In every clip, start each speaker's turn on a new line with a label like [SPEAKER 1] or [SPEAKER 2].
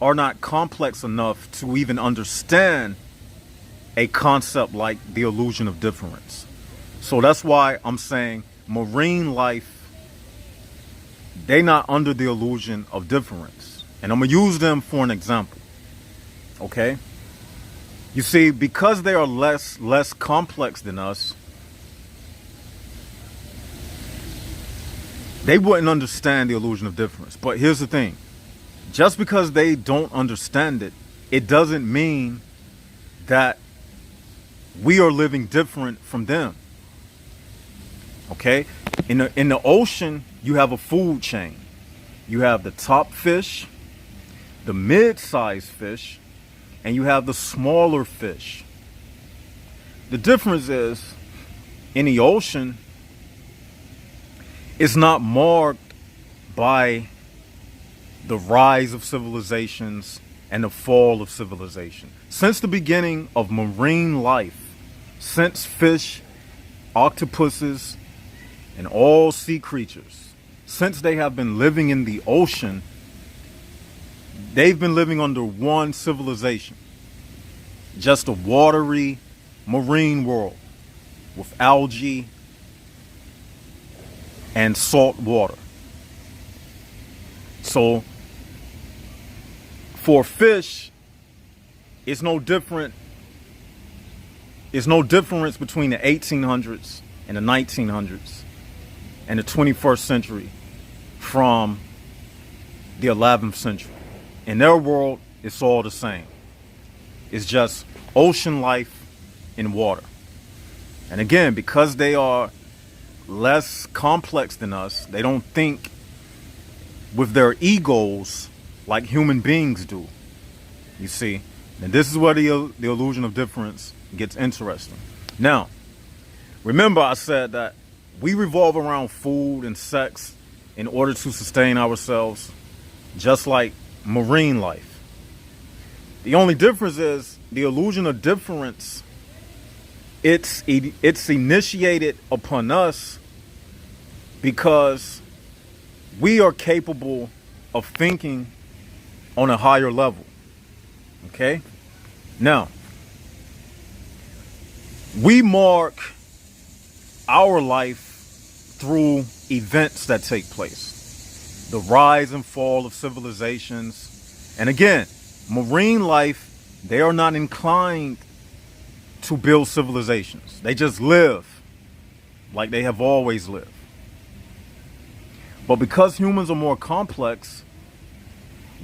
[SPEAKER 1] are not complex enough to even understand a concept like the illusion of difference. So that's why I'm saying marine life, they not under the illusion of difference. And I'm going to use them for an example. Okay? You see, because they are less complex than us, they wouldn't understand the illusion of difference. But here's the thing. Just because they don't understand it, it doesn't mean that we are living different from them. Okay? In the ocean, you have a food chain. You have the top fish, the mid-sized fish, and you have the smaller fish. The difference is, in the ocean, it's not marked by the rise of civilizations and the fall of civilization. Since the beginning of marine life, since fish, octopuses, and all sea creatures, since they have been living in the ocean, they've been living under one civilization. Just a watery marine world with algae and salt water. So for fish, it's no different. It's no difference between the 1800s and the 1900s and the 21st century from the 11th century. In their world, it's all the same. It's just ocean life in water. And again, because they are less complex than us, they don't think with their egos like human beings do. You see? And this is where the illusion of difference gets interesting. Now, remember I said that we revolve around food and sex in order to sustain ourselves, just like marine life. The only difference is the illusion of difference, it's initiated upon us because we are capable of thinking on a higher level. Okay? Now, we mark our life through events that take place. The rise and fall of civilizations. And again, marine life, they are not inclined to build civilizations. They just live like they have always lived. But because humans are more complex,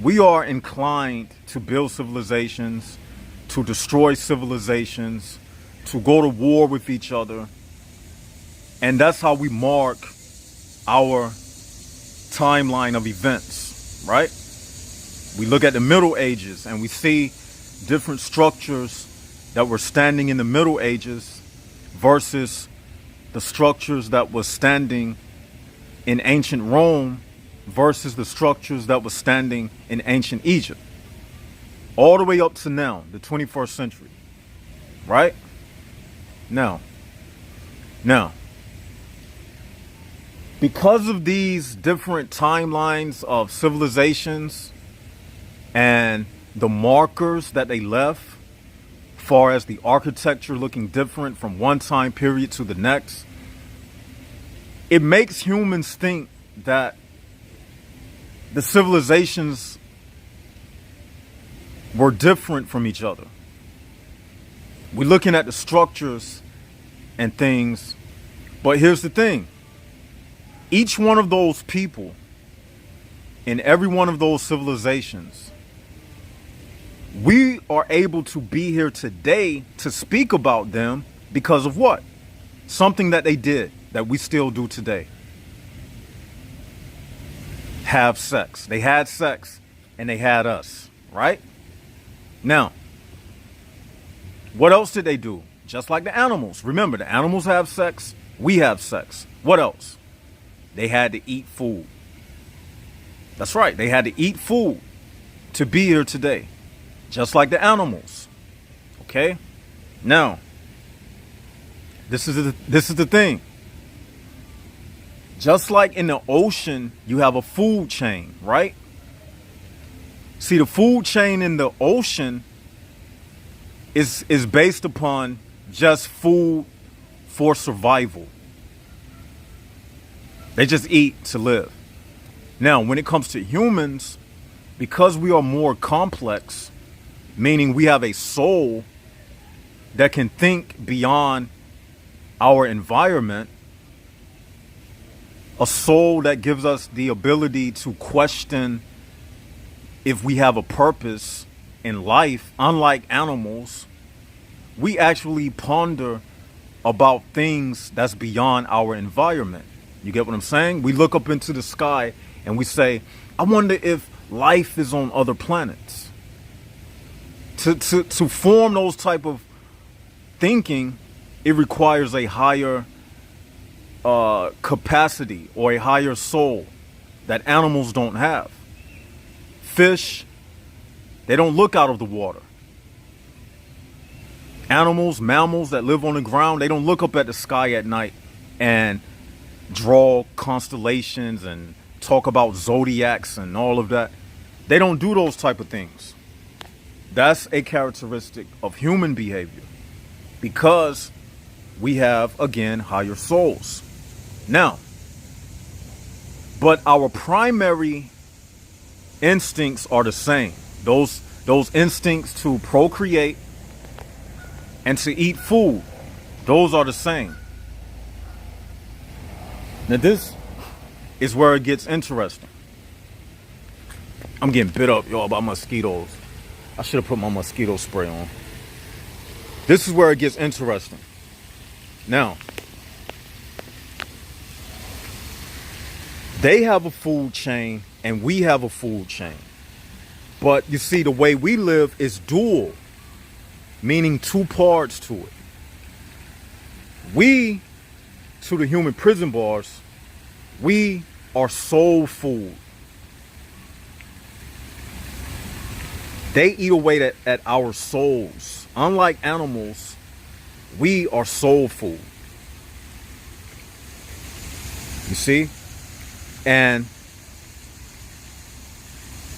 [SPEAKER 1] we are inclined to build civilizations, to destroy civilizations, to go to war with each other. And that's how we mark our timeline of events, right? We look at the Middle Ages and we see different structures that were standing in the Middle Ages versus the structures that were standing in ancient Rome versus the structures that were standing in ancient Egypt. All the way up to now, the 21st century, right? Now, because of these different timelines of civilizations and the markers that they left, far as the architecture looking different from one time period to the next, it makes humans think that the civilizations were different from each other. We're looking at the structures and things, but here's the thing. Each one of those people in every one of those civilizations, we are able to be here today to speak about them because of what? Something that they did that we still do today. Have sex. They had sex and they had us, right? Now, what else did they do? Just like the animals. Remember, the animals have sex, we have sex. What else? They had to eat food. That's right, they had to eat food to be here today. Just like the animals. Okay? Now, this is the thing. Just like in the ocean, you have a food chain, right? See, the food chain in the ocean is based upon just food for survival. They just eat to live. Now, when it comes to humans, because we are more complex, meaning we have a soul that can think beyond our environment, a soul that gives us the ability to question if we have a purpose in life. Unlike animals, we actually ponder about things that's beyond our environment. You get what I'm saying? We look up into the sky and we say, I wonder if life is on other planets. To form those type of thinking, it requires a higher capacity or a higher soul that animals don't have. Fish, they don't look out of the water. Animals, mammals that live on the ground, they don't look up at the sky at night and draw constellations and talk about zodiacs and all of that. They don't do those type of things. That's a characteristic of human behavior because we have, again, higher souls. Now, but our primary instincts are the same. Those instincts to procreate and to eat food, those are the same. Now this is where it gets interesting. I'm getting bit up, y'all, by mosquitoes. I should have put my mosquito spray on. This is where it gets interesting. Now, they have a food chain and we have a food chain. But you see, the way we live is dual, meaning two parts to it. We, to the human prison bars, we are soul food. They eat away at our souls. Unlike animals, we are soul food. You see? And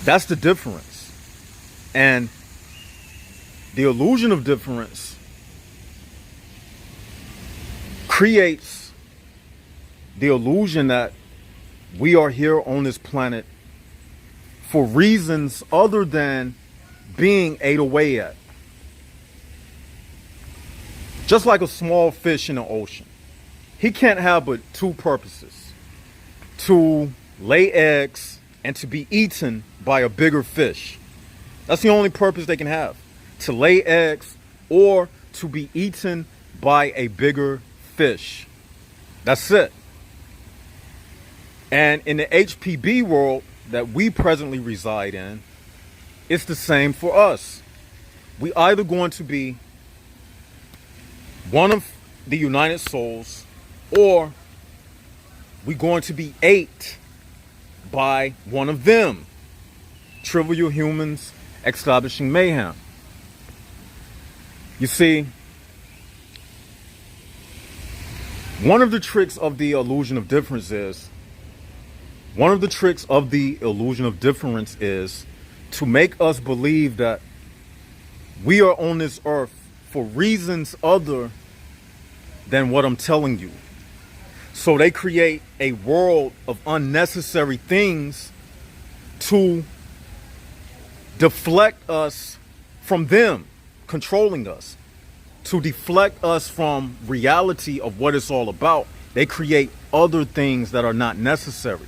[SPEAKER 1] that's the difference. And the illusion of difference creates the illusion that we are here on this planet for reasons other than being ate away at. Just like a small fish in the ocean. He can't have but two purposes: to lay eggs and to be eaten by a bigger fish. That's the only purpose they can have. To lay eggs or to be eaten by a bigger fish. That's it. And in the HPB world that we presently reside in, it's the same for us. We either going to be one of the United Souls or we're going to be ate by one of them. Trivial humans establishing mayhem. You see, one of the tricks of the illusion of difference is to make us believe that we are on this earth for reasons other than what I'm telling you. So they create a world of unnecessary things to deflect us from them controlling us, to deflect us from reality of what it's all about. They create other things that are not necessary.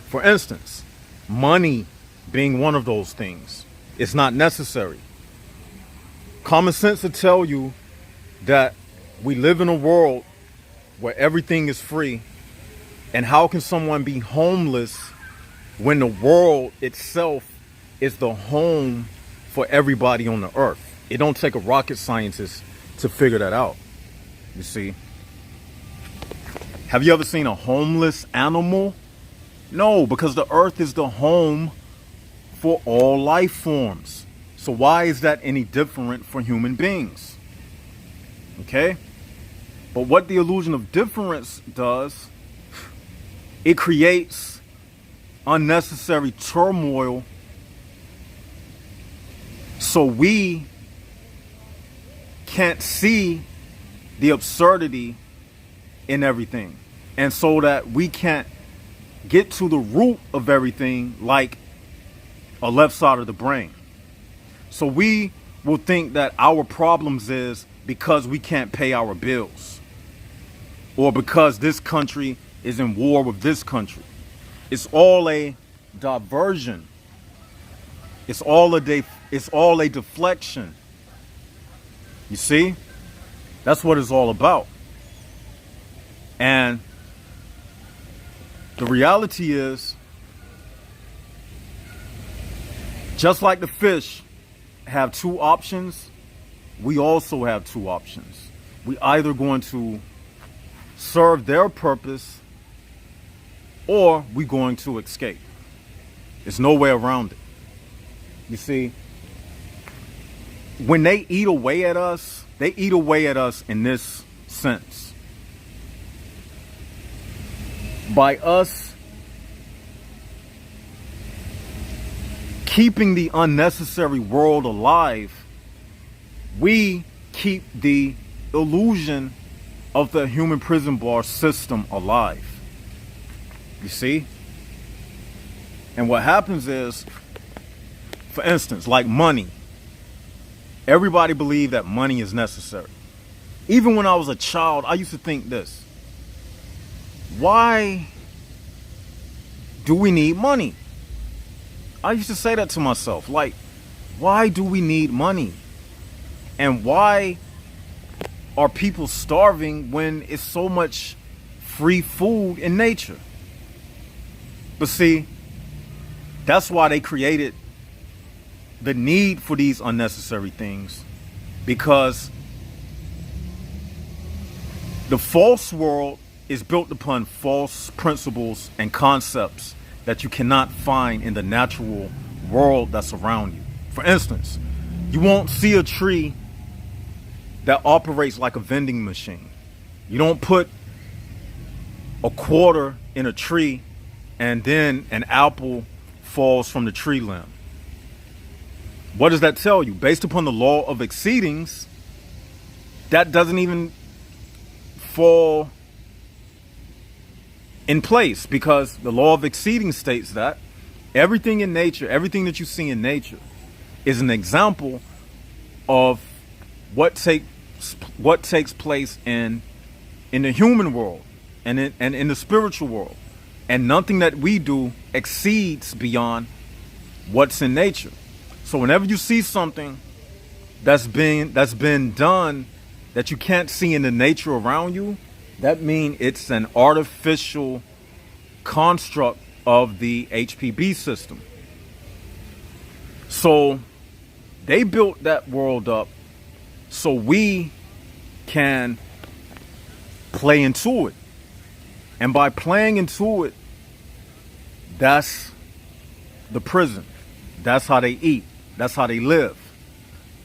[SPEAKER 1] For instance, money being one of those things. It's not necessary. Common sense will tell you that we live in a world where everything is free. And how can someone be homeless when the world itself is the home for everybody on the earth? It don't take a rocket scientist to figure that out. You see? Have you ever seen a homeless animal? No, because the earth is the home for all life forms. So why is that any different for human beings? Okay? But what the illusion of difference does, it creates unnecessary turmoil So we can't see the absurdity in everything. And so that we can't get to the root of everything like a left side of the brain. So we will think that our problems is because we can't pay our bills, or because this country is in war with this country. It's all a diversion. It's all a deflection. You see? That's what it's all about. And the reality is, just like the fish have two options, we also have two options. We either going to serve their purpose, or we're going to escape. There's no way around it. You see, when they eat away at us, they eat away at us in this sense. By us keeping the unnecessary world alive, we keep the illusion of the human prison bar system alive. You see? And what happens is, for instance, like money. Everybody believed that money is necessary. Even when I was a child, I used to think this: why do we need money? I used to say that to myself, like, why do we need money? And why are people starving when it's so much free food in nature? But see, that's why they created the need for these unnecessary things, because the false world is built upon false principles and concepts that you cannot find in the natural world that's around you. For instance, you won't see a tree that operates like a vending machine. You don't put a quarter in a tree and then an apple falls from the tree limb. What does that tell you? Based upon the law of exceedings, that doesn't even fall in place, because the law of exceeding states that everything in nature, everything that you see in nature, is an example of what takes place in the human world and in the spiritual world. And nothing that we do exceeds beyond what's in nature. So whenever you see something that's been done that you can't see in the nature around you, that means it's an artificial construct of the HPB system. So they built that world up so we can play into it. And by playing into it, that's the prison. That's how they eat. That's how they live.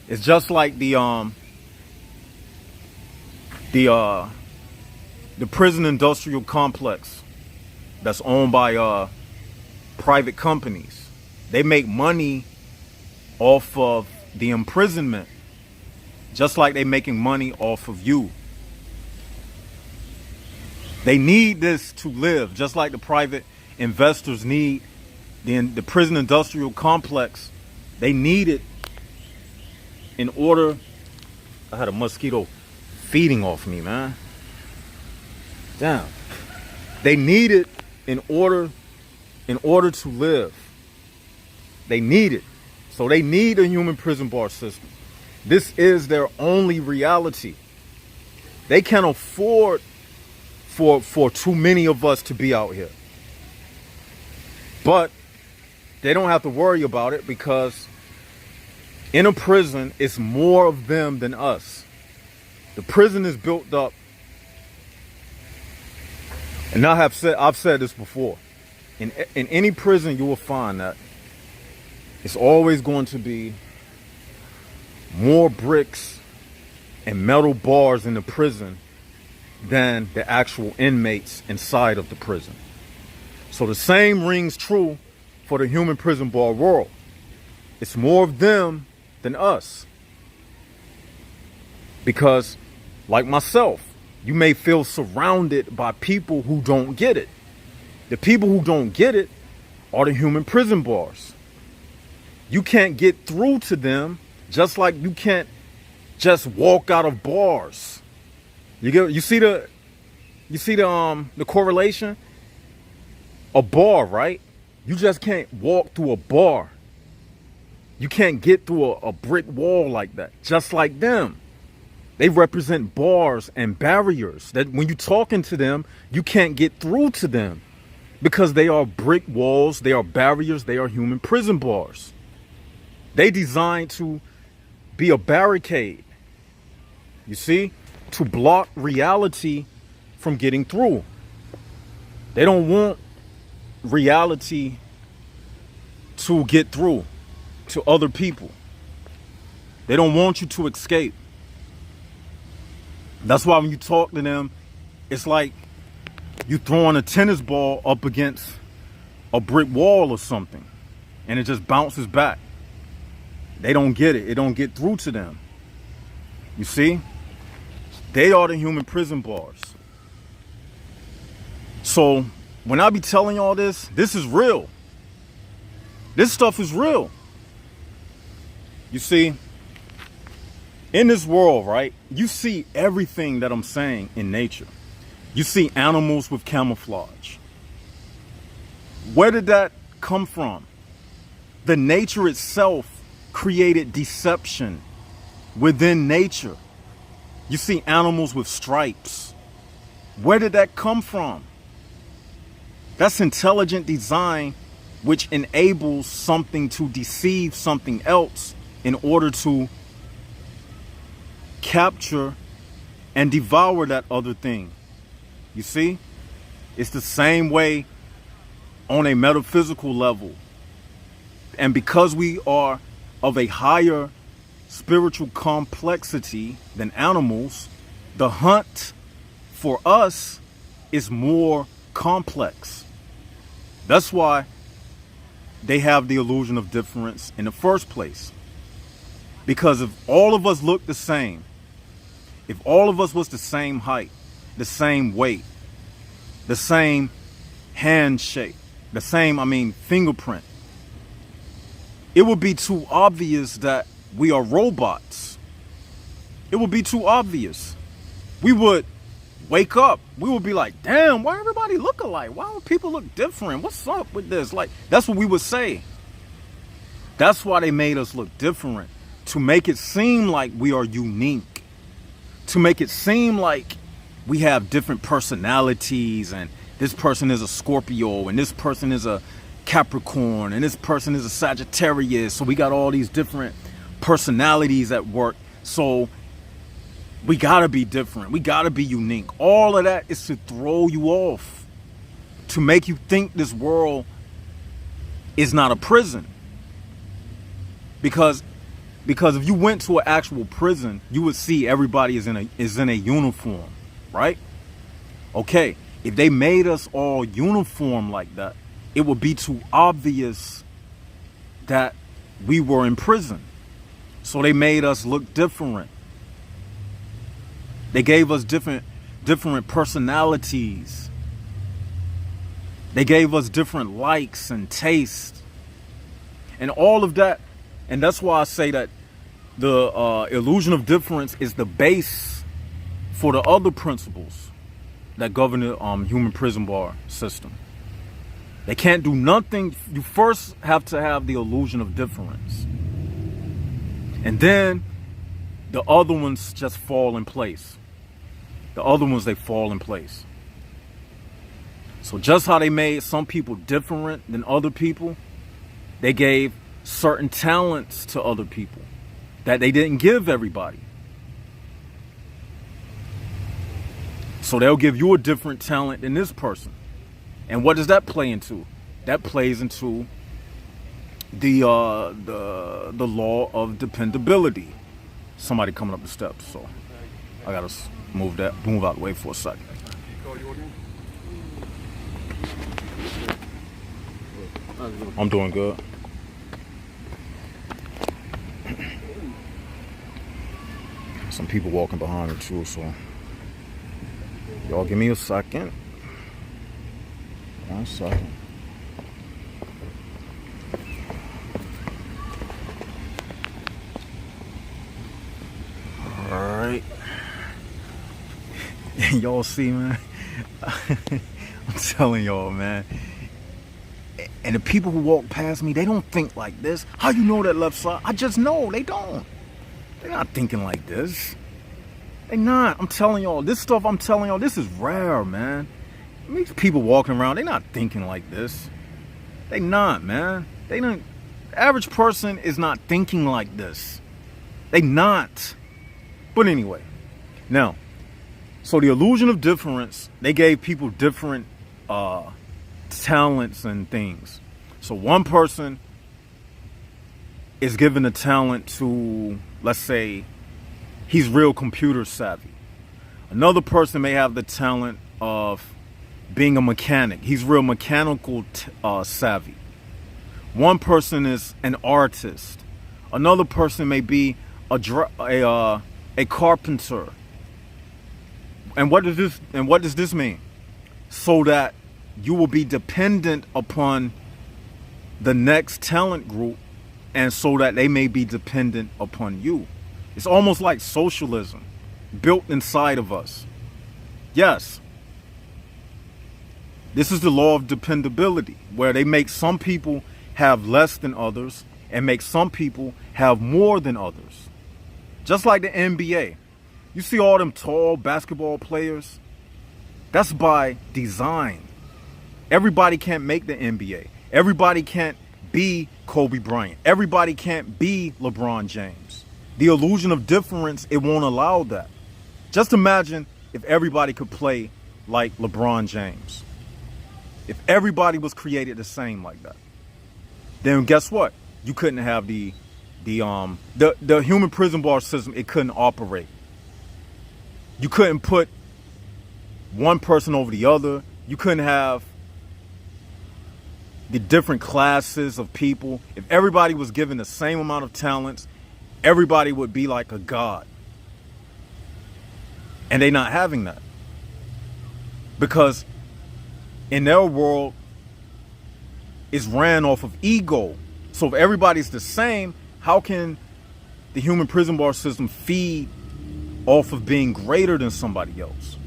[SPEAKER 1] It's just like the prison industrial complex that's owned by private companies. They make money off of the imprisonment, just like they're making money off of you. They need this to live, just like the private investors need the prison industrial complex. They need it in order. I had a mosquito feeding off me, man. Damn. They need it in order to live. They need it. So they need a human prison bar system. This is their only reality. They can't afford for too many of us to be out here. But they don't have to worry about it, because in a prison, it's more of them than us. The prison is built up. And I've said this before. In any prison, you will find that it's always going to be more bricks and metal bars in the prison than the actual inmates inside of the prison. So the same rings true for the human prison bar world. It's more of them than us. Because, like myself, you may feel surrounded by people who don't get it. The people who don't get it are the human prison bars. You can't get through to them, just like you can't just walk out of bars. You see the correlation? A bar, right? You just can't walk through a bar. You can't get through a brick wall like that. Just like them. They represent bars and barriers that when you're talking to them, you can't get through to them because they are brick walls, they are barriers, they are human prison bars. They designed to be a barricade, you see, to block reality from getting through. They don't want reality to get through to other people. They don't want you to escape. That's why when you talk to them, it's like you throwing a tennis ball up against a brick wall or something, and it just bounces back. They don't get it. It don't get through to them. You see? They are the human prison bars. So when I be telling y'all this is real. This stuff is real. You see? In this world, right, you see everything that I'm saying in nature. You see animals with camouflage. Where did that come from? The nature itself created deception within nature. You see animals with stripes. Where did that come from? That's intelligent design, which enables something to deceive something else in order to capture and devour that other thing. You see? It's the same way on a metaphysical level. And because we are of a higher spiritual complexity than animals, the hunt for us is more complex. That's why they have the illusion of difference in the first place. Because if all of us look the same, if all of us was the same height, the same weight, the same handshake, the same, fingerprint, it would be too obvious that we are robots. It would be too obvious. We would wake up. We would be like, damn, why everybody look alike? Why do people look different? What's up with this? Like, that's what we would say. That's why they made us look different. To make it seem like we are unique. To make it seem like we have different personalities, and this person is a Scorpio, and this person is a Capricorn, and this person is a Sagittarius. So we got all these different personalities at work. So we gotta be different. We gotta be unique. All of that is to throw you off, to make you think this world is not a prison. Because if you went to an actual prison, you would see everybody is in a uniform, right? Okay, if they made us all uniform like that, it would be too obvious that we were in prison. So they made us look different. They gave us different personalities. They gave us different likes and tastes and all of that. And that's why I say that the illusion of difference is the base for the other principles that govern the human prison bar system. They can't do nothing. You first have to have the illusion of difference. And then the other ones just fall in place. The other ones, they fall in place. So just how they made some people different than other people, they gave certain talents to other people that they didn't give everybody. So they'll give you a different talent than this person. And what does that play into? That plays into the law of dependability. Somebody coming up the steps, so I gotta move out the way for a second. I'm doing good. Some people walking behind her too, so y'all give me a second. 1 second. Alright. Y'all see, man? I'm telling y'all, man. And the people who walk past me, they don't think like this. How you know that left side? I just know they don't. They're not thinking like this. They not. I'm telling y'all, this stuff I'm telling y'all, this is rare, man. These people walking around, they not thinking like this. They not, man. They don't. The average person is not thinking like this. They not. But anyway, now, so the illusion of difference, they gave people different talents and things. So one person is given a talent to, let's say, he's real computer savvy. Another person may have the talent of being a mechanic. He's real mechanical savvy. One person is an artist. Another person may be a carpenter. And what does this mean? So that you will be dependent upon the next talent group, and so that they may be dependent upon you. It's almost like socialism built inside of us. Yes. This is the law of dependability, where they make some people have less than others and make some people have more than others. Just like the NBA. You see all them tall basketball players? That's by design. Everybody can't make the NBA. Everybody can't be Kobe Bryant. Everybody can't be LeBron James. The illusion of difference, it won't allow that. Just imagine if everybody could play like LeBron James. If everybody was created the same like that, then guess what? You couldn't have the human prison bar system. It couldn't operate. You couldn't put one person over the other. You couldn't have the different classes of people. If everybody was given the same amount of talents, everybody would be like a god. And they're not having that. Because in their world, it's ran off of ego. So if everybody's the same, how can the human prison bar system feed off of being greater than somebody else?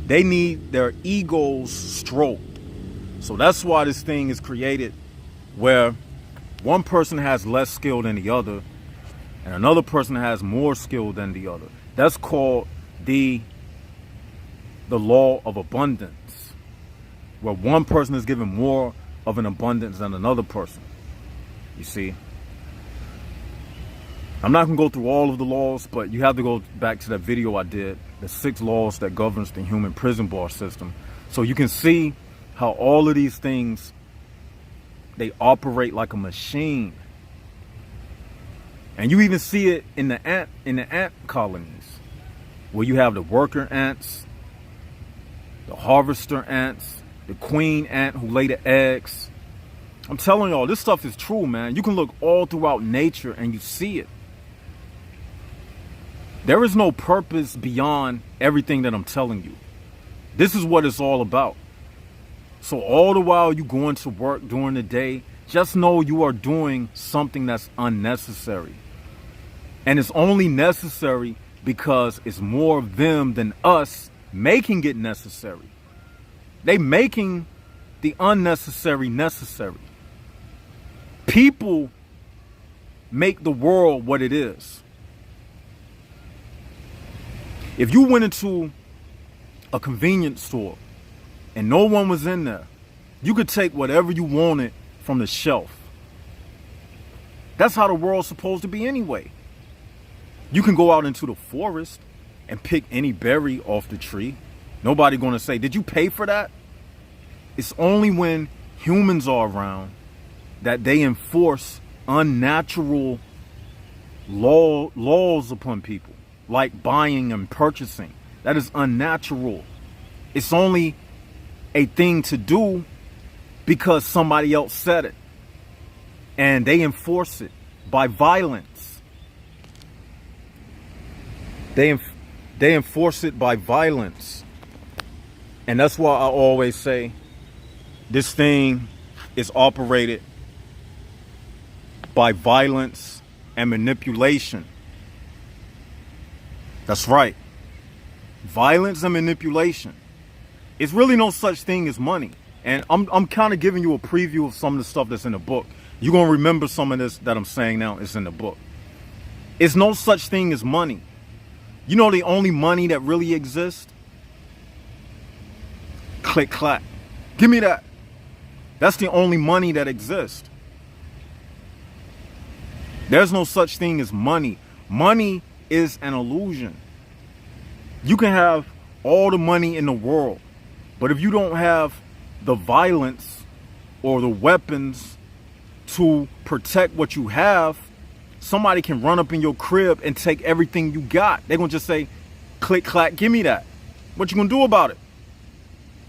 [SPEAKER 1] They need their egos stroked. So that's why this thing is created, where one person has less skill than the other and another person has more skill than the other. That's called the law of abundance, where one person is given more of an abundance than another person. You see, I'm not going to go through all of the laws, but you have to go back to that video I did, the 6 laws that governs the human prison bar system. So you can see how all of these things, they operate like a machine. And you even see it in the ant colonies, where you have the worker ants, the harvester ants, the queen ant who lay the eggs. I'm telling y'all, this stuff is true, man. You can look all throughout nature and you see it. There is no purpose beyond everything that I'm telling you. This is what it's all about. So all the while you going to work during the day, just know you are doing something that's unnecessary. And it's only necessary because it's more of them than us making it necessary. They making the unnecessary necessary. People make the world what it is. If you went into a convenience store and no one was in there, you could take whatever you wanted from the shelf. That's how the world's supposed to be anyway. You can go out into the forest and pick any berry off the tree. Nobody gonna say, did you pay for that? It's only when humans are around that they enforce unnatural laws upon people, like buying and purchasing. That is unnatural. It's only a thing to do because somebody else said it, and they enforce it by violence. They they enforce it by violence. And that's why I always say this thing is operated by violence and manipulation. That's right. Violence and manipulation. It's really no such thing as money. And I'm kind of giving you a preview of some of the stuff that's in the book. You're going to remember some of this that I'm saying now is in the book. It's no such thing as money. You know the only money that really exists? Click, clack. Give me that. That's the only money that exists. There's no such thing as money. Money is an illusion. You can have all the money in the world, but if you don't have the violence or the weapons to protect what you have, somebody can run up in your crib and take everything you got. They're going to just say, click, clack, give me that. What you going to do about it?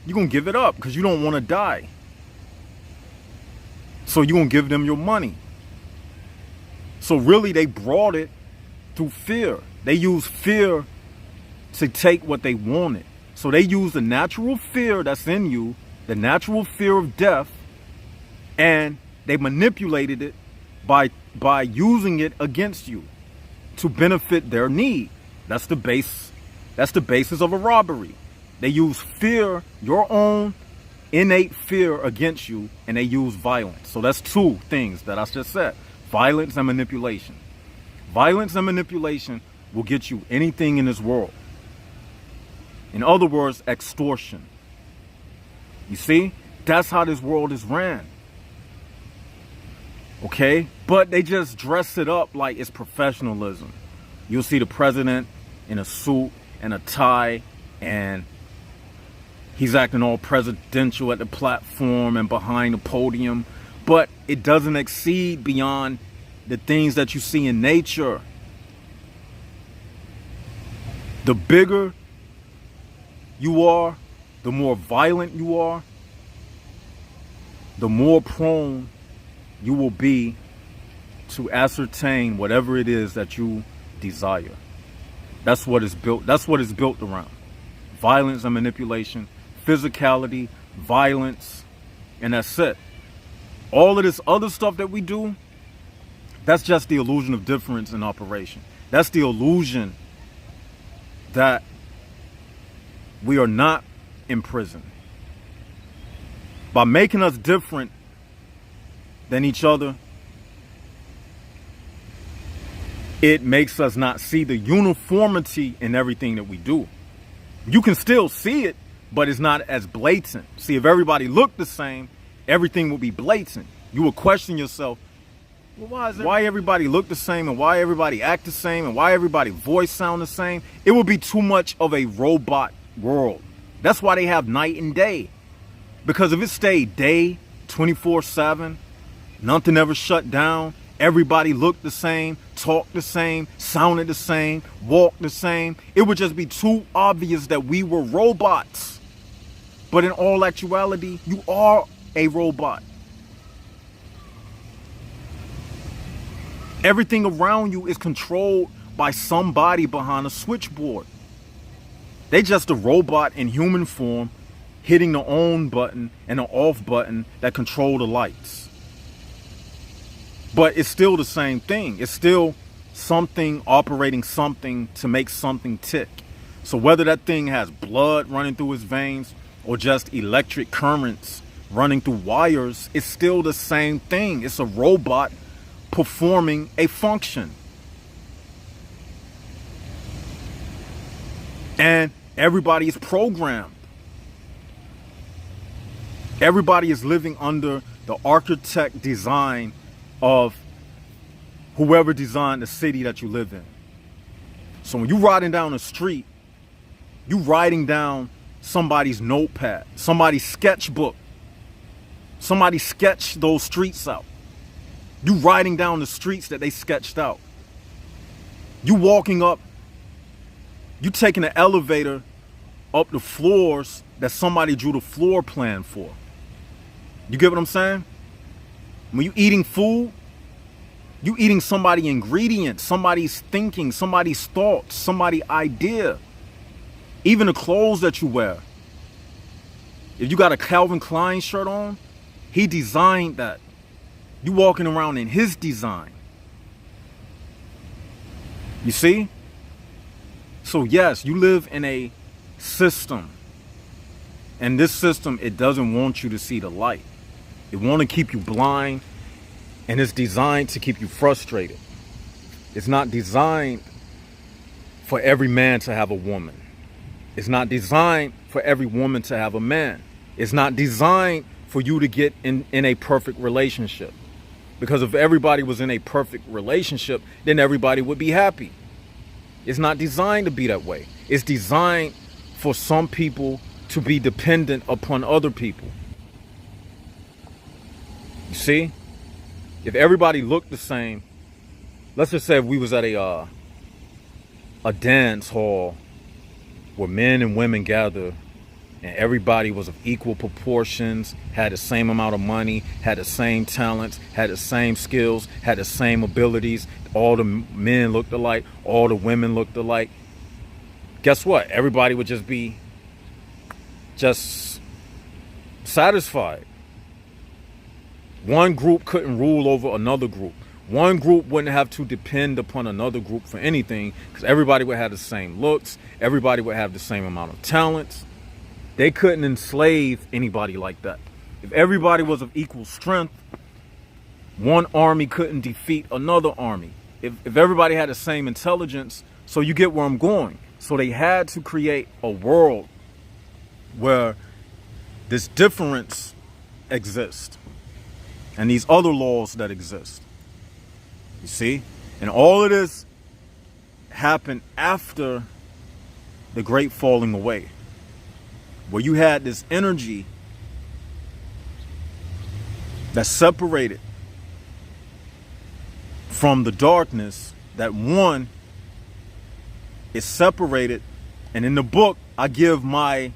[SPEAKER 1] You're going to give it up because you don't want to die. So you're going to give them your money. So really, they brought it through fear. They used fear to take what they wanted. So they used the natural fear that's in you, the natural fear of death, and they manipulated it by using it against you to benefit their need. That's the basis of a robbery. They use fear, your own innate fear against you, and they use violence. So that's two things that I just said. Violence and manipulation. Violence and manipulation will get you anything in this world. In other words, extortion. You see? That's how this world is ran. Okay? But they just dress it up like it's professionalism. You'll see the president in a suit and a tie, and he's acting all presidential at the platform and behind the podium. But it doesn't exceed beyond the things that you see in nature. The bigger you are, the more violent you are, the more prone you will be to ascertain whatever it is that you desire. That's what it's built. That's what it's built around. Violence and manipulation, physicality, violence, and that's it. All of this other stuff that we do, that's just the illusion of difference in operation. That's the illusion that we are not in prison. By making us different than each other, it makes us not see the uniformity in everything that we do. You can still see it, but it's not as blatant. See, if everybody looked the same, everything would be blatant. You would question yourself, well, why everybody look the same, and why everybody act the same, and why everybody voice sound the same? It would be too much of a robot world. That's why they have night and day. Because if it stayed day 24/7, nothing ever shut down, everybody looked the same, talked the same, sounded the same, walked the same, it would just be too obvious that we were robots. But in all actuality, you are a robot. Everything around you is controlled by somebody behind a switchboard. They just a robot in human form, hitting the on button and the off button that control the lights. But it's still the same thing. It's still something operating something to make something tick. So whether that thing has blood running through its veins or just electric currents running through wires, it's still the same thing. It's a robot performing a function. And everybody is programmed. Everybody is living under the architect design of whoever designed the city that you live in. So when you're riding down the street, you writing down somebody's notepad, somebody's sketchbook. Somebody sketched those streets out. You riding down the streets that they sketched out. You walking up, you taking the elevator up the floors that somebody drew the floor plan for. You get what I'm saying? When you eating food, You eating somebody's ingredients, somebody's thinking, somebody's thoughts, somebody's idea. Even the clothes that you wear. If you got a Calvin Klein shirt on, he designed that. You walking around in his design. You see? So yes, you live in a system. And this system, it doesn't want you to see the light. It want to keep you blind. And it's designed to keep you frustrated. It's not designed for every man to have a woman. It's not designed for every woman to have a man. It's not designed for you to get in a perfect relationship. Because if everybody was in a perfect relationship, then everybody would be happy. It's not designed to be that way. It's designed for some people to be dependent upon other people. You see? If everybody looked the same, let's just say if we was at a dance hall where men and women gather and everybody was of equal proportions, had the same amount of money, had the same talents, had the same skills, had the same abilities, all the men looked alike, all the women looked alike. Guess what? Everybody would just be satisfied. One group couldn't rule over another group. One group wouldn't have to depend upon another group for anything because everybody would have the same looks. Everybody would have the same amount of talents. They couldn't enslave anybody like that. If everybody was of equal strength, one army couldn't defeat another army. If everybody had the same intelligence, so you get where I'm going. So they had to create a world where this difference exists. And these other laws that exist. You see? And all of this happened after the great falling away. Where you had this energy that separated from the darkness, that one is separated. And in the book, I give my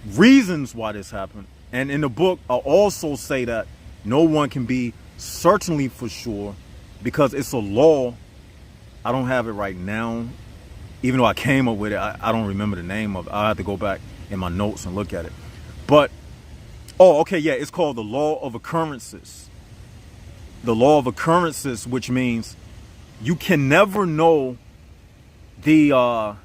[SPEAKER 1] reasons why this happened. And in the book, I also say that no one can be certainly for sure because it's a law. I don't have it right now. Even though I came up with it, I don't remember the name of it. I have to go back in my notes and look at it. But, oh, okay, yeah, it's called the law of occurrences. The law of occurrences, which means you can never know the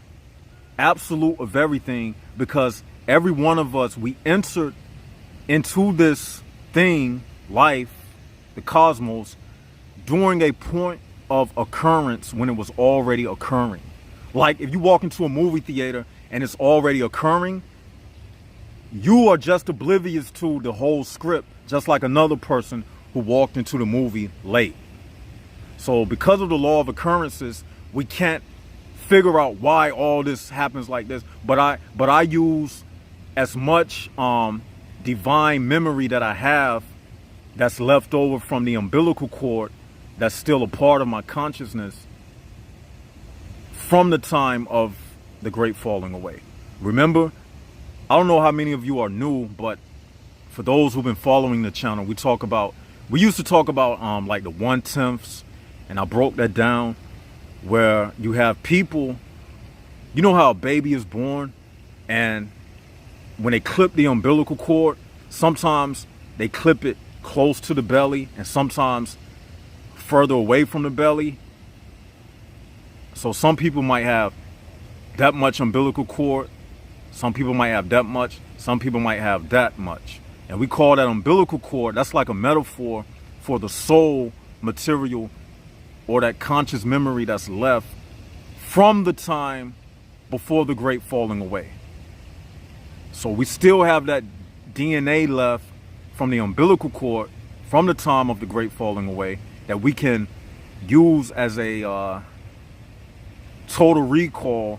[SPEAKER 1] absolute of everything because every one of us, we entered into this thing, life, the cosmos, during a point of occurrence when it was already occurring. Like if you walk into a movie theater and it's already occurring, you are just oblivious to the whole script, just like another person who walked into the movie late. So because of the law of occurrences, we can't figure out why all this happens like this. But I use as much divine memory that I have that's left over from the umbilical cord that's still a part of my consciousness from the time of the great falling away. Remember, I don't know how many of you are new, but for those who've been following the channel, we used to talk about like the 1/10ths, and I broke that down where you have people, you know how a baby is born and when they clip the umbilical cord, sometimes they clip it close to the belly and sometimes further away from the belly. So some people might have that much umbilical cord, some people might have that much, some people might have that much. And we call that umbilical cord, that's like a metaphor for the soul material or that conscious memory that's left from the time before the great falling away. So we still have that DNA left from the umbilical cord from the time of the great falling away that we can use as a total recall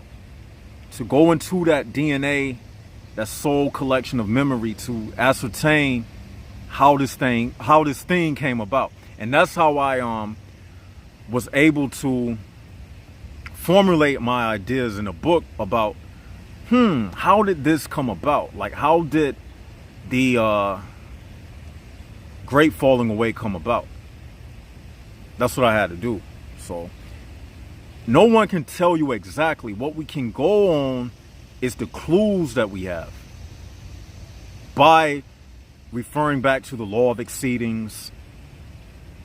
[SPEAKER 1] to go into that DNA, that soul collection of memory, to ascertain how this thing came about. And that's how I was able to formulate my ideas in a book about how did this come about? Like, how did the great falling away come about? That's what I had to do. So no one can tell you exactly. What we can go on is the clues that we have by referring back to the law of exceedings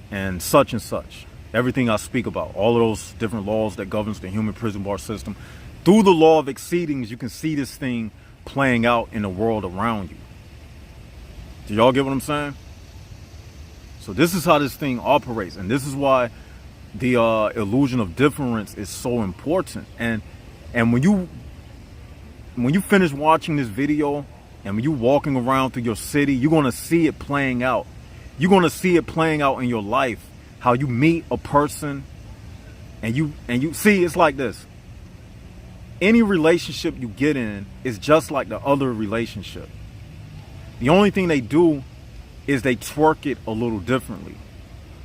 [SPEAKER 1] and such. Everything I speak about, all of those different laws that governs the human prison bar system. Through the law of exceedings, you can see this thing playing out in the world around you. Do y'all get what I'm saying? So this is how this thing operates, and this is why the illusion of difference is so important. And when you finish watching this video, and when you walking around through your city, you're gonna see it playing out. You're gonna see it playing out in your life. How you meet a person, and you see, it's like this. Any relationship you get in is just like the other relationship. The only thing they do is they twerk it a little differently.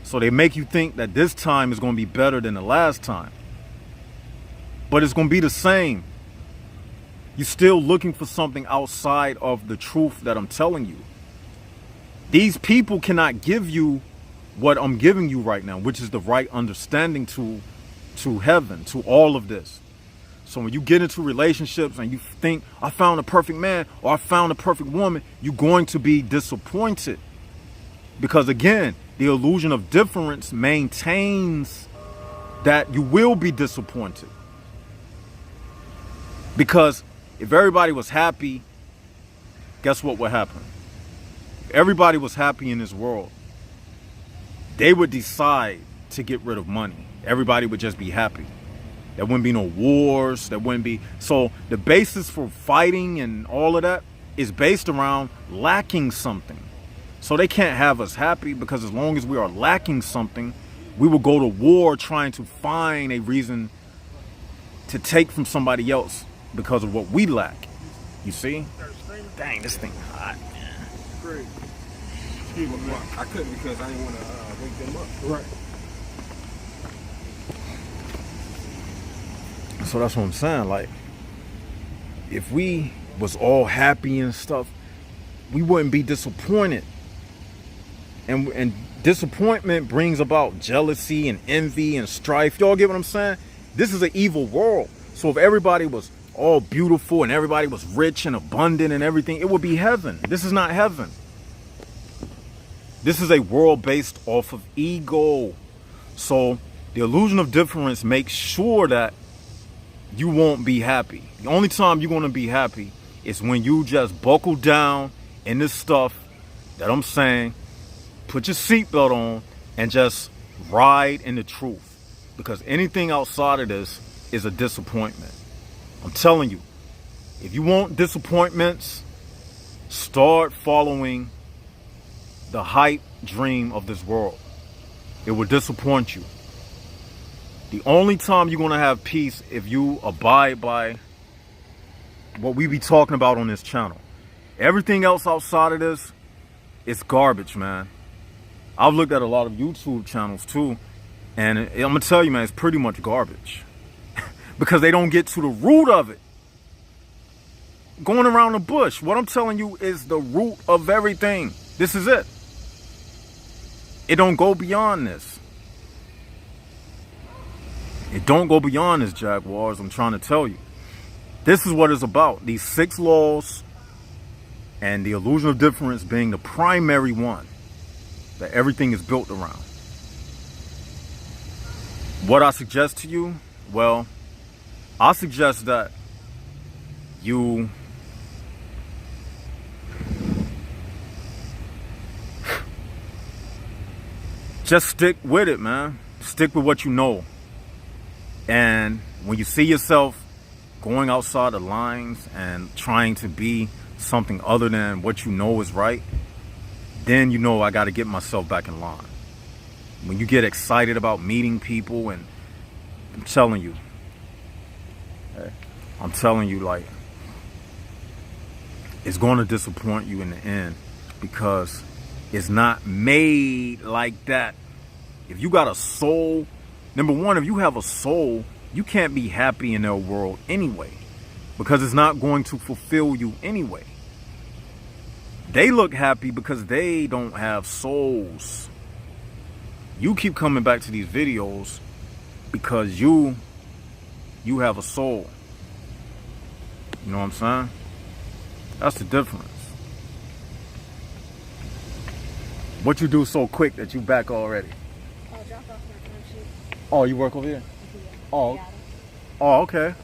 [SPEAKER 1] So they make you think that this time is going to be better than the last time. But it's going to be the same. You're still looking for something outside of the truth that I'm telling you. These people cannot give you what I'm giving you right now, which is the right understanding to heaven, to all of this. So when you get into relationships and you think, I found a perfect man or I found a perfect woman, you're going to be disappointed. Because again, the illusion of difference maintains that you will be disappointed. Because if everybody was happy, guess what would happen? If everybody was happy in this world, they would decide to get rid of money. Everybody would just be happy. There wouldn't be no wars. There wouldn't be. So the basis for fighting and all of that is based around lacking something. So they can't have us happy, because as long as we are lacking something, we will go to war trying to find a reason to take from somebody else because of what we lack. You see? Dang, this thing hot, man.
[SPEAKER 2] Great. Excuse me, I couldn't because I didn't want to wake them up. Right.
[SPEAKER 1] So that's what I'm saying. Like, if we was all happy and stuff, we wouldn't be disappointed. And disappointment brings about jealousy and envy and strife. Y'all get what I'm saying? This is an evil world. So if everybody was all beautiful and everybody was rich and abundant and everything, it would be heaven. This is not heaven. This is a world based off of ego. So the illusion of difference makes sure that you won't be happy. The only time you're going to be happy is when you just buckle down in this stuff that I'm saying. Put your seatbelt on and just ride in the truth. Because anything outside of this is a disappointment. I'm telling you, if you want disappointments, start following the hype dream of this world. It will disappoint you. The only time you're going to have peace if you abide by what we be talking about on this channel. Everything else outside of this is garbage, man. I've looked at a lot of YouTube channels too, and I'm going to tell you, man, it's pretty much garbage. Because they don't get to the root of it. Going around the bush. What I'm telling you is the root of everything. This is it. It don't go beyond this. It don't go beyond this, Jaguars. I'm trying to tell you. This is what it's about. These 6 laws and the illusion of difference being the primary one that everything is built around. What I suggest to you, well, I suggest that you just stick with it, man. Stick with what you know. And when you see yourself going outside the lines and trying to be something other than what you know is right, then you know I got to get myself back in line. When you get excited about meeting people, and I'm telling you, like, it's going to disappoint you in the end, because it's not made like that. If you got a soul, number one, if you have a soul, you can't be happy in their world anyway, because it's not going to fulfill you anyway. They look happy because they don't have souls. You keep coming back to these videos because you have a soul. You know what I'm saying? That's the difference. What you do so quick that you back already?
[SPEAKER 3] I'll drop off my time sheet.
[SPEAKER 1] Oh, you work over here?
[SPEAKER 3] Yeah.
[SPEAKER 1] Oh.
[SPEAKER 3] Got it.
[SPEAKER 1] Oh, okay.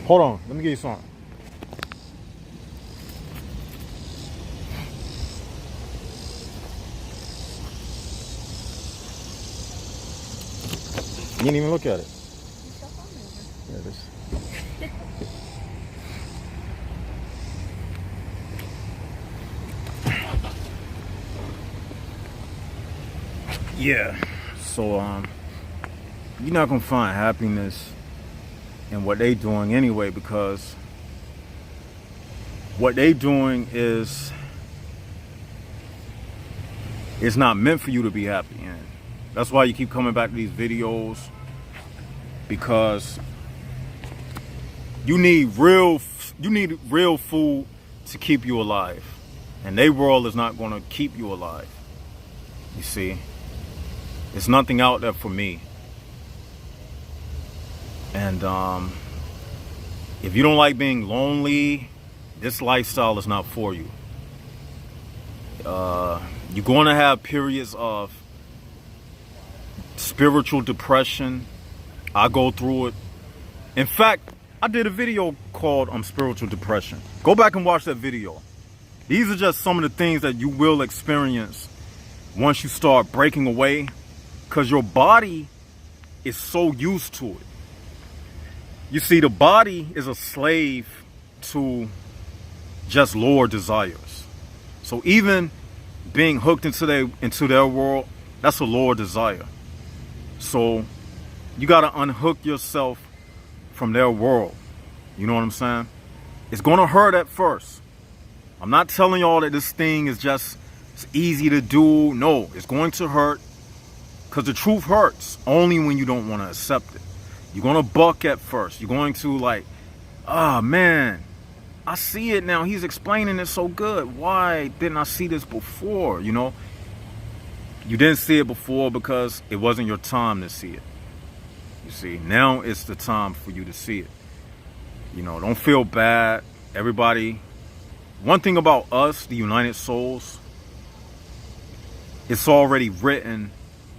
[SPEAKER 1] Hold on, let me get you something. You didn't even look at it.
[SPEAKER 3] You still filming?
[SPEAKER 1] Yeah, it is. Yeah. So you're not gonna find happiness in what they doing anyway, because what they doing is it's not meant for you to be happy. And that's why you keep coming back to these videos, because you need real food to keep you alive, and their world is not going to keep you alive. You see, there's nothing out there for me. And if you don't like being lonely, this lifestyle is not for you. You're going to have periods of spiritual depression. I go through it. In fact, I did a video called Spiritual Depression. Go back and watch that video. These are just some of the things that you will experience once you start breaking away, because your body is so used to it. You see, the body is a slave to just lower desires. So even being hooked into their world, that's a lower desire. So you got to unhook yourself from their world. You know what I'm saying? It's going to hurt at first. I'm not telling y'all that this thing is just it's easy to do. No, it's going to hurt, because the truth hurts only when you don't want to accept it. You're going to buck at first. You're going to like, ah, man, I see it now. He's explaining it so good. Why didn't I see this before? You know, you didn't see it before because it wasn't your time to see it. You see, now it's the time for you to see it. You know, don't feel bad. Everybody, one thing about us, the United Souls, it's already written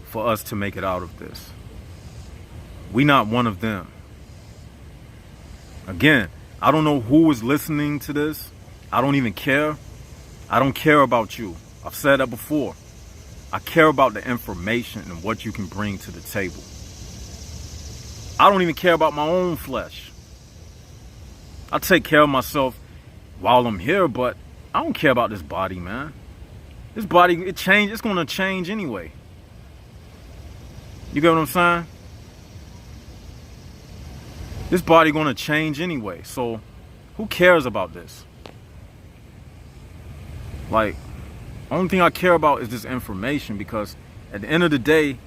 [SPEAKER 1] for us to make it out of this. We not one of them. Again, I don't know who is listening to this. I don't even care. I don't care about you. I've said that before. I care about the information and what you can bring to the table. I don't even care about my own flesh. I take care of myself while I'm here, but I don't care about this body, man. This body, it's going to change anyway. You get what I'm saying? This body going to change anyway. So who cares about this? Like, only thing I care about is this information, because at the end of the day,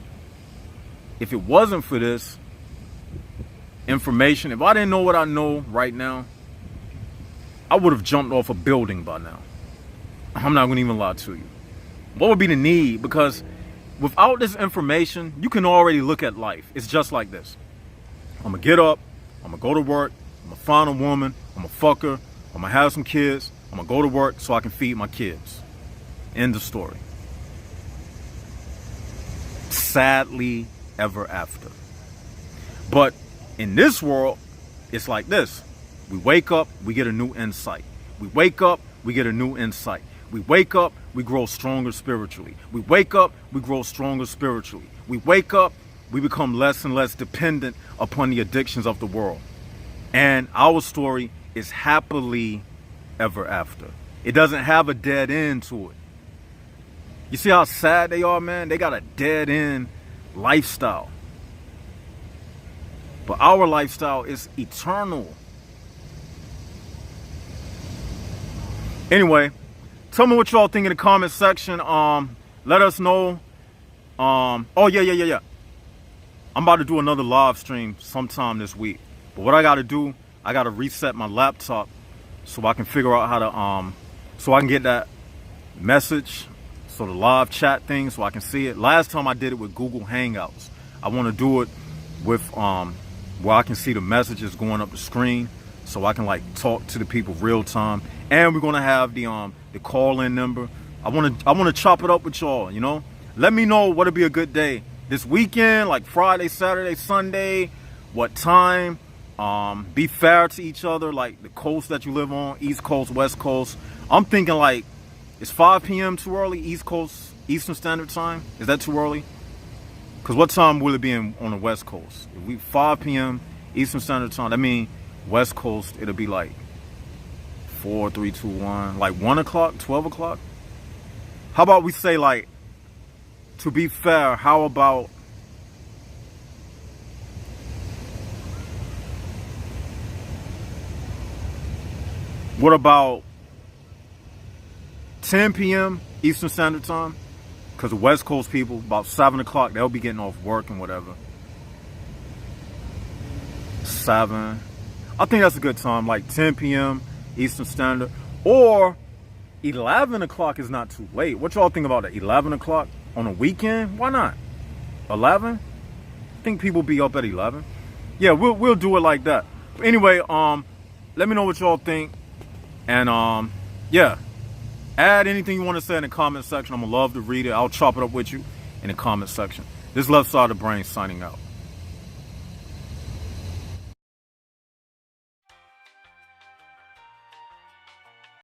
[SPEAKER 1] if it wasn't for this information, if I didn't know what I know right now, I would have jumped off a building by now. I'm not going to even lie to you. What would be the need? Because without this information, you can already look at life. It's just like this. I'm going to get up. I'm going to go to work. I'm going to find a woman. I'm going to fuck her. I'm going to have some kids. I'm going to go to work so I can feed my kids. End of story. Sadly, ever after. But in this world, it's like this. We wake up, we get a new insight. We wake up, we get a new insight. We wake up, we grow stronger spiritually. We wake up, we grow stronger spiritually. We wake up, we become less and less dependent upon the addictions of the world. And our story is happily ever after. It doesn't have a dead end to it. You see how sad they are, man? They got a dead end lifestyle. But our lifestyle is eternal. Anyway, tell me what y'all think in the comment section. Let us know. Oh, yeah. I'm about to do another live stream sometime this week. But what I got to do, I got to reset my laptop so I can figure out how to, so I can get that message, so the live chat thing, so I can see it. Last time I did it with Google Hangouts. I want to do it with where I can see the messages going up the screen, so I can like talk to the people real time. And we're gonna have the call-in number. I wanna chop it up with y'all. You know, let me know what'll be a good day this weekend, like Friday, Saturday, Sunday. What time? Be fair to each other, like the coast that you live on, East Coast, West Coast. I'm thinking like, is 5 p.m. too early? East Coast, Eastern Standard Time? Is that too early? Because what time will it be on the West Coast? If we 5 p.m. Eastern Standard Time, that means West Coast, it'll be like 4, 3, 2, 1, like 1 o'clock, 12 o'clock. How about we say, like, to be fair, how about what about 10 p.m. Eastern Standard Time? Because the West Coast people, about 7 o'clock, they'll be getting off work and whatever. 7. I think that's a good time, like 10 p.m. Eastern Standard. Or 11 o'clock is not too late. What y'all think about it? 11 o'clock on a weekend? Why not? 11? I think people be up at 11. Yeah, we'll do it like that. But anyway, let me know what y'all think. And yeah, add anything you want to say in the comment section. I'm gonna love to read it. I'll chop it up with you in the comment section. This Left Side of the Brain signing out.